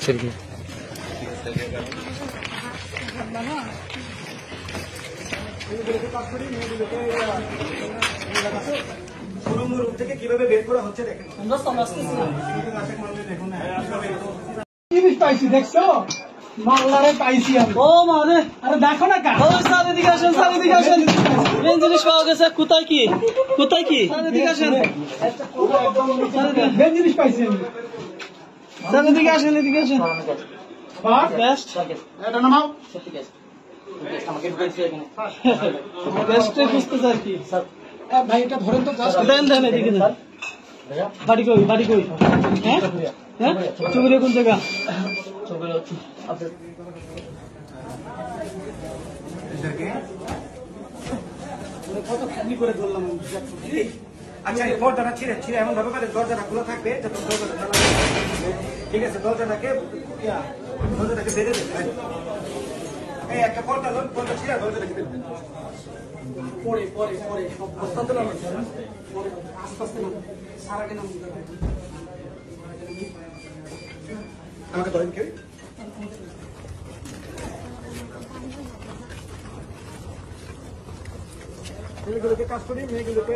selfie থেকে কিভাবে বের করা হচ্ছে দেখেন পাইছি দেখছো মাল্লারে পাইছি ও মারে আরে দেখো না ও স্যার এদিকে আসেন মেন জিনিস পাওয়া গেছে কোথায় কি স্যার এদিকে আসেন মেন জিনিস পাইছি স্যার এদিকে আসেন বাস বেস্ট এটা নামাও আমাকে ঢুকাইছে এখানে বেস্টে খুঁজতে স্যার কি স্যার ভাই এটা ধরেন তো জাস্ট দেন এদিকে স্যার বাড়ি কই হ্যাঁ চুবুরে কোন জায়গা চুবুরে আপনাদের কত খালি করে ধরলাম আচ্ছা এই দরজাটা ছিঁড়ে এমন ভাবে পারে দরজাটা খোলা থাকবে যখন দরজাটা ঠিক আছে দরজাটাকে বেঁধে দেবে এই একটা পর্দা লোন পর্দা ছিঁড়ে দরজাটাকে দেবে পরে আস্তে সারাকে নাম আমাকে ধরেন কেউ মেয়েগুলোকে কাজ করি মেয়েগুলোকে